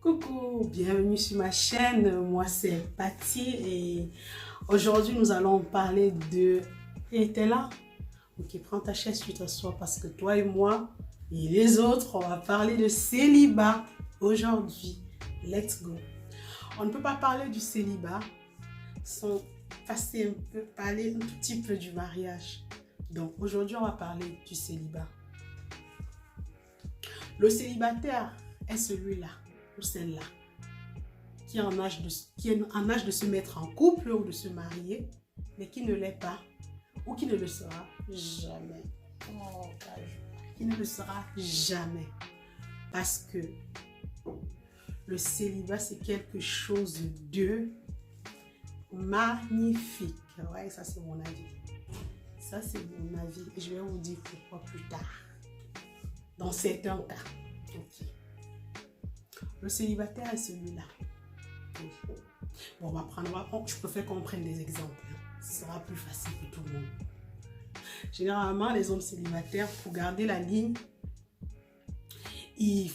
Coucou, bienvenue sur ma chaîne, moi c'est Patty et aujourd'hui nous allons parler de... Et t'es là? Ok, prends ta chaise, tu t'assois parce que toi et moi et les autres, on va parler de célibat aujourd'hui. Let's go! On ne peut pas parler du célibat sans parler un tout petit peu du mariage. Donc aujourd'hui on va parler du célibat. Le célibataire est celui-là ou celle-là qui est en âge de se mettre en couple ou de se marier, mais qui ne l'est pas ou qui ne le sera jamais. Qui ne le sera jamais. Parce que le célibat, c'est quelque chose de magnifique. Ouais, ça c'est mon avis. Ça c'est mon avis. Et je vais vous dire pourquoi plus tard. Dans certains cas. Okay. Le célibataire est celui-là. Bon, on va prendre, je préfère qu'on prenne des exemples. Ce sera plus facile pour tout le monde. Généralement, les hommes célibataires, pour garder la ligne, ils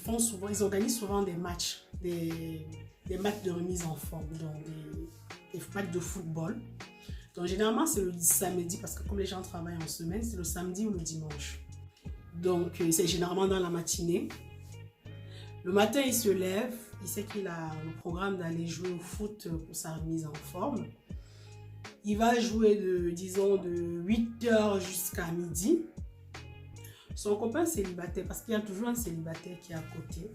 organisent souvent des matchs, des matchs de remise en forme, donc des matchs de football. Donc généralement, c'est le samedi, parce que comme les gens travaillent en semaine, c'est le samedi ou le dimanche. Donc c'est généralement dans la matinée. Le matin, il se lève, il sait qu'il a le programme d'aller jouer au foot pour sa remise en forme. Il va jouer disons de 8h jusqu'à midi. Son copain célibataire, parce qu'il y a toujours un célibataire qui est à côté,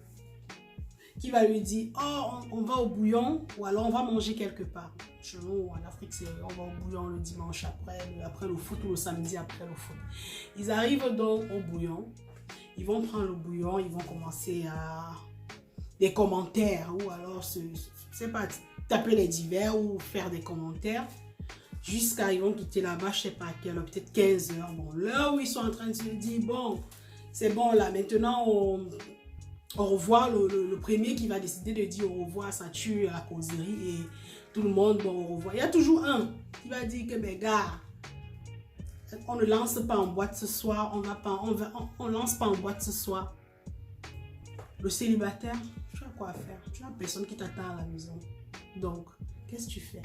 qui va lui dire « Oh, on va au bouillon ou alors on va manger quelque part. » Chez nous, en Afrique, on va au bouillon le dimanche après le foot ou le samedi après le foot. Ils arrivent donc au bouillon. Ils vont prendre le bouillon, ils vont commencer à des commentaires ou alors taper les divers ou faire des commentaires jusqu'à ils vont quitter là-bas, je sais pas à quelle heure, peut-être 15h. Bon, là où ils sont en train de se dire bon, c'est bon là, maintenant au revoir, le premier qui va décider de dire au revoir, ça tue la causerie et tout le monde, bon, au revoir. Il y a toujours un qui va dire que, ben gars, on ne lance pas en boîte ce soir, on lance pas en boîte ce soir. Le célibataire, tu as quoi faire? Tu n'as personne qui t'attend à la maison. Donc, qu'est-ce que tu fais?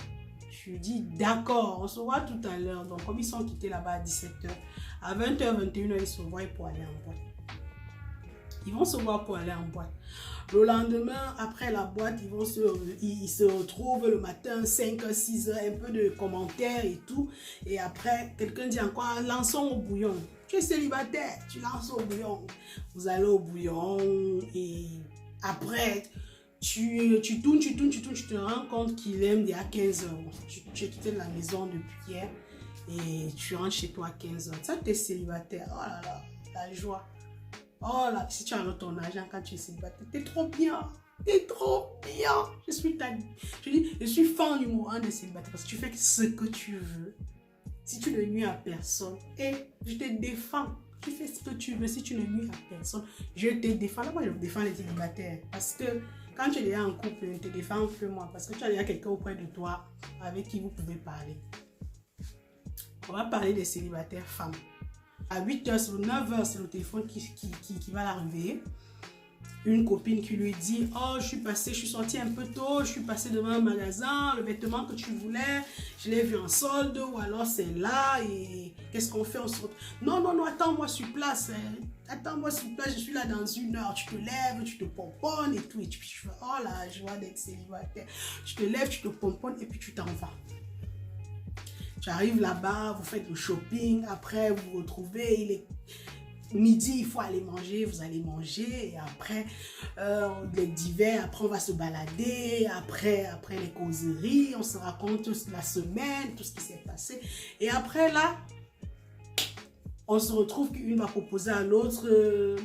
Je lui dis, d'accord, on se voit tout à l'heure. Donc, comme ils sont quittés là-bas à 17h, à 20h, 21h, ils se voient pour aller en boîte. Ils vont se voir pour aller en boîte. Le lendemain, après la boîte, ils se retrouvent le matin, 5, 6 heures, un peu de commentaires et tout. Et après, quelqu'un dit encore, lançons au bouillon. Tu es célibataire, tu lances au bouillon. Vous allez au bouillon et après, tu tournes, tu te rends compte qu'il aime déjà 15 heures. Tu es quitté de la maison depuis hier et tu rentres chez toi à 15 heures. Ça, tu es célibataire. Oh là là, la joie. Oh là, si tu as ton argent quand tu es célibataire, t'es trop bien. T'es trop bien. Je suis fan numéro 1 des célibataires parce que tu fais ce que tu veux. Si tu ne nuis à personne, et je te défends. Tu fais ce que tu veux. Si tu ne nuis à personne, je te défends. Là, moi, je défends les célibataires. Parce que quand tu es déjà en couple, je te défends un peu moi. Parce que tu as déjà quelqu'un auprès de toi avec qui vous pouvez parler. On va parler des célibataires femmes. À 8h, 9h, c'est le téléphone qui va la réveiller. Une copine qui lui dit « Oh, je suis sortie un peu tôt, je suis passée devant un magasin, le vêtement que tu voulais, je l'ai vu en solde, ou alors c'est là, et qu'est-ce qu'on fait? On se retrouve. Non, non, non, attends-moi sur place, attends-moi sur place, je suis là dans 1 heure. » Tu te lèves, tu te pomponnes et tout, et tu fais « Oh la joie d'être célibataire. » Tu te lèves, tu te pomponnes, et puis tu t'en vas. Tu arrives là-bas, vous faites le shopping, après vous vous retrouvez, il est midi, il faut aller manger, vous allez manger, et après les divers, après on va se balader, après les causeries, on se raconte la semaine, tout ce qui s'est passé, et après là, on se retrouve qu'une va proposer à l'autre,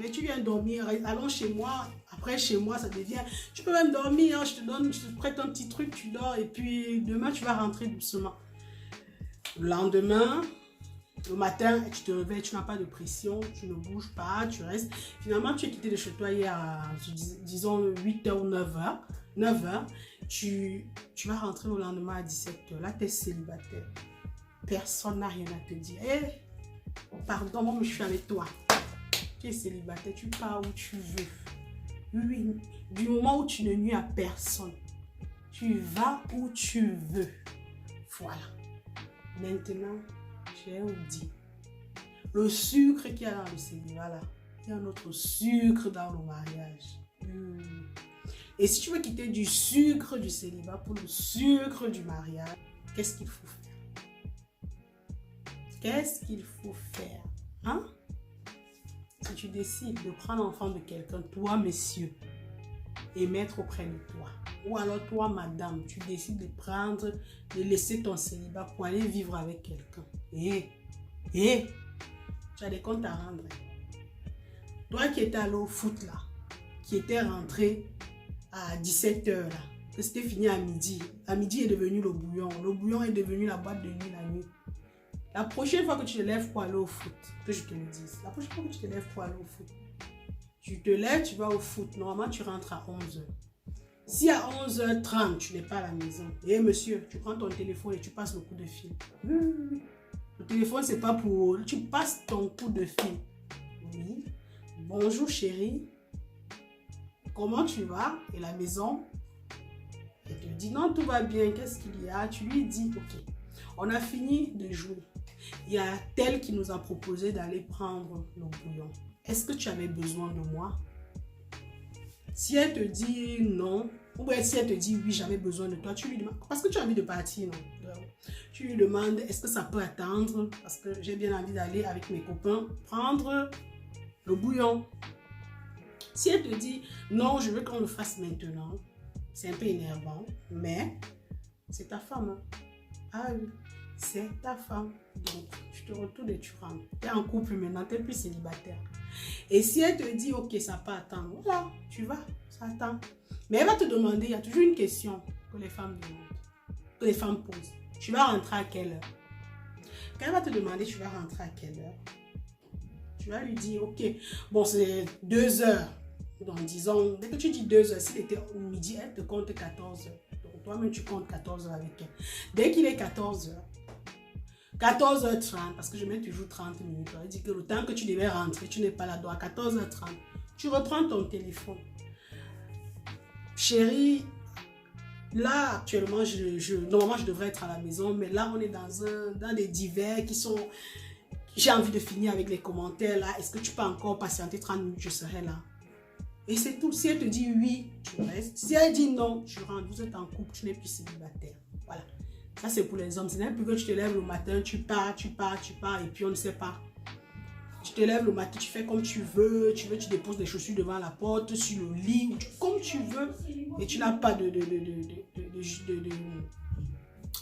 mais tu viens dormir, allons chez moi. Après, chez moi, ça devient, tu peux même dormir, hein, je te prête un petit truc, tu dors, et puis demain, tu vas rentrer doucement. Le lendemain, le matin, tu te réveilles, tu n'as pas de pression, tu ne bouges pas, tu restes. Finalement, tu es quitté de chez toi il y a, disons, 8h ou 9h. 9h, tu vas rentrer le lendemain à 17h. Là, tu es célibataire. Personne n'a rien à te dire. Hey, pardon, moi, je suis avec toi. Tu es célibataire, tu pars où tu veux. Oui, du moment où tu ne nuis à personne, tu vas où tu veux. Voilà. Maintenant, j'ai dit, le sucre qu'il y a dans le célibat là, il y a un autre sucre dans le mariage. Et si tu veux quitter du sucre du célibat pour le sucre du mariage, qu'est-ce qu'il faut faire? Qu'est-ce qu'il faut faire? Hein? Si tu décides de prendre l'enfant de quelqu'un, toi, messieurs, et mettre auprès de toi, ou alors toi, madame, tu décides de laisser ton célibat pour aller vivre avec quelqu'un. Tu as des comptes à rendre. Toi qui étais allé au foot là, qui était rentré à 17h là, que c'était fini à midi. À midi est devenu le bouillon. Le bouillon est devenu la boîte de nuit la nuit. La prochaine fois que tu te lèves pour aller au foot, que je te le dise, la prochaine fois que tu te lèves pour aller au foot, tu te lèves, tu vas au foot. Normalement, tu rentres à 11h. Si à 11h30, tu n'es pas à la maison, monsieur, tu prends ton téléphone et tu passes le coup de fil. Le téléphone, c'est pas pour... Tu passes ton coup de fil. Oui. Bonjour chérie. Comment tu vas? Et la maison, elle te dit non, tout va bien. Qu'est-ce qu'il y a? Tu lui dis, ok, on a fini de jouer. Il y a tel qui nous a proposé d'aller prendre le bouillon. Est-ce que tu avais besoin de moi? Si elle te dit non, ou bien si elle te dit oui, j'avais besoin de toi, tu lui demandes, parce que tu as envie de partir, non? Tu lui demandes, est-ce que ça peut attendre? Parce que j'ai bien envie d'aller avec mes copains prendre le bouillon. Si elle te dit non, je veux qu'on le fasse maintenant, c'est un peu énervant, mais c'est ta femme. Hein? Ah oui, c'est ta femme. Donc, tu te retournes et tu rentres. Tu es en couple maintenant, tu n'es plus célibataire. Et si elle te dit, ok, ça peut attendre, voilà, tu vas, ça attend. Mais elle va te demander, il y a toujours une question que les femmes demandent, que les femmes posent. Tu vas rentrer à quelle heure? Quand elle va te demander, tu vas rentrer à quelle heure? Tu vas lui dire, ok, bon, c'est 2 heures. Donc, disons, dès que tu dis 2 heures, s'il était au midi, elle te compte 14 heures. Donc, toi-même, tu comptes 14 heures avec elle. Dès qu'il est 14 heures, 14h30, parce que je mets toujours 30 minutes. On dit que le temps que tu devais rentrer, tu n'es pas là. Donc, à 14h30, tu reprends ton téléphone. Chérie, là, actuellement, normalement, je devrais être à la maison, mais là, on est dans des divers qui sont... J'ai envie de finir avec les commentaires, là. Est-ce que tu peux encore patienter 30 minutes? Je serai là. Et c'est tout. Si elle te dit oui, tu restes. Si elle dit non, tu rentres. Vous êtes en couple, tu n'es plus célibataire. Voilà. Ça, c'est pour les hommes. Ce n'est plus que tu te lèves le matin, tu pars, et puis on ne sait pas. Tu te lèves le matin, tu fais comme tu veux, tu déposes des chaussures devant la porte, sur le lit, comme tu veux, et tu n'as pas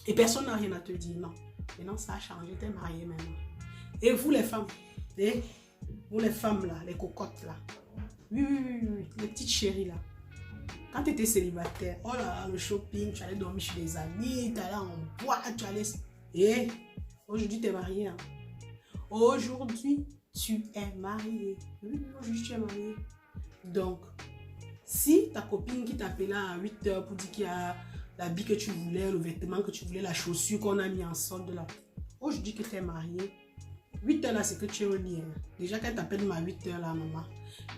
Et personne n'a rien à te dire, non. Maintenant, ça a changé, tu es marié maintenant. Et vous, les femmes, vous, les femmes, là, les cocottes, là, oui, les petites chéries, là. Quand tu étais célibataire, oh là là, le shopping, tu allais dormir chez des amis, tu allais en boîte, tu allais... Et aujourd'hui, tu es marié. Hein? Aujourd'hui, tu es marié. Oui, aujourd'hui, tu es marié. Donc, si ta copine qui t'appelait à 8h pour dire qu'il y a l'habit que tu voulais, le vêtement que tu voulais, la chaussure qu'on a mis en solde là, aujourd'hui que tu es marié, 8h là, c'est que tu es au lit. Hein? Déjà qu'elle t'appelle à 8h là, maman.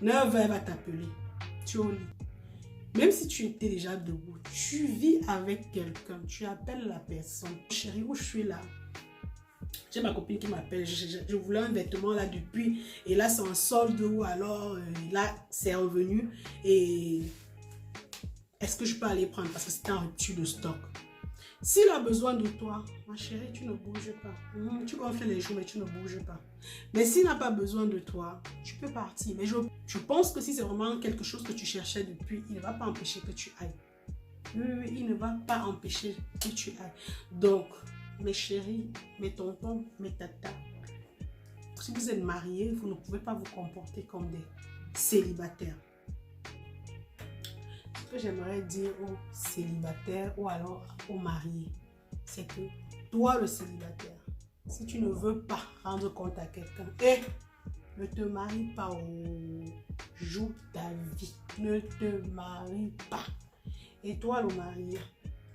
9h, elle va t'appeler. Tu es au lit. Même si tu étais déjà debout, tu vis avec quelqu'un, tu appelles la personne. Chérie, où je suis là? J'ai ma copine qui m'appelle, je voulais un vêtement là depuis, et là c'est en solde, ou alors là c'est revenu, et est-ce que je peux aller prendre parce que c'était en rupture de stock? S'il a besoin de toi, ma chérie, tu ne bouges pas. Tu gonfles les joues, mais tu ne bouges pas. Mais s'il n'a pas besoin de toi, tu peux partir. Mais je pense que si c'est vraiment quelque chose que tu cherchais depuis, il ne va pas empêcher que tu ailles. Oui, il ne va pas empêcher que tu ailles. Donc, mes chéris, mes tontons, mes tatas, si vous êtes mariés, vous ne pouvez pas vous comporter comme des célibataires. Ce que j'aimerais dire aux célibataires ou alors aux mariés, c'est que toi, le célibataire, si tu ne veux pas rendre compte à quelqu'un, ne te marie pas, joue ta vie, ne te marie pas. Et toi, le marié,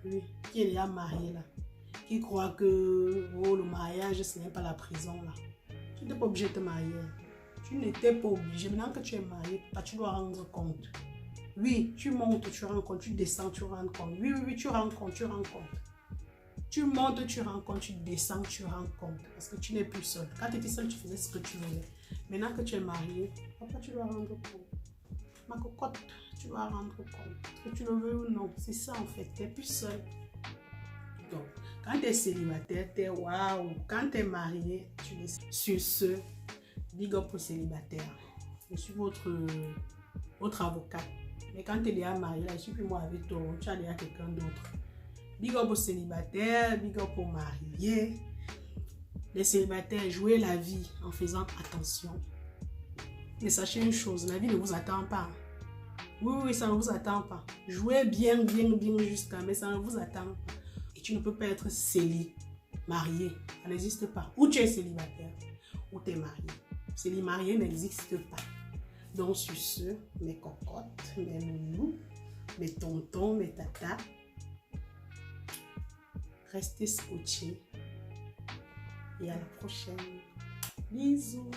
lui, qui est déjà marié là, qui croit que le mariage, ce n'est pas la prison là. Tu n'es pas obligé de te marier. Tu n'étais pas obligé. Maintenant que tu es marié, tu dois rendre compte. Oui, tu montes, tu rencontres, tu descends, tu rencontres. Oui, oui, oui, tu rencontres, tu rencontres. Tu montes, tu rencontres, tu descends, tu rencontres. Parce que tu n'es plus seul. Quand tu étais seul, tu faisais ce que tu voulais. Maintenant que tu es marié, papa, tu dois rendre compte. Ma cocotte, tu dois rendre compte. Que tu le veux ou non, c'est ça en fait. Tu n'es plus seul. Donc, quand tu es célibataire, tu es waouh. Quand tu es marié, tu es sur ce. Big up aux célibataires. Je suis votre avocate. Mais quand tu es déjà marié, là, je suis plus moi avec toi. Tu as déjà quelqu'un d'autre. Big up aux célibataires, big up aux mariés. Les célibataires, jouez la vie en faisant attention. Mais sachez une chose, la vie ne vous attend pas. Oui, oui, ça ne vous attend pas. Jouez bien, bien, bien jusqu'à, mais ça ne vous attend pas. Et tu ne peux pas être marié. Ça n'existe pas. Ou tu es célibataire, ou tu es marié. Marié n'existe pas. Donc sur ce, mes cocottes, mes loulous, mes tontons, mes tatas, restez scotchés. Et à la prochaine. Bisous.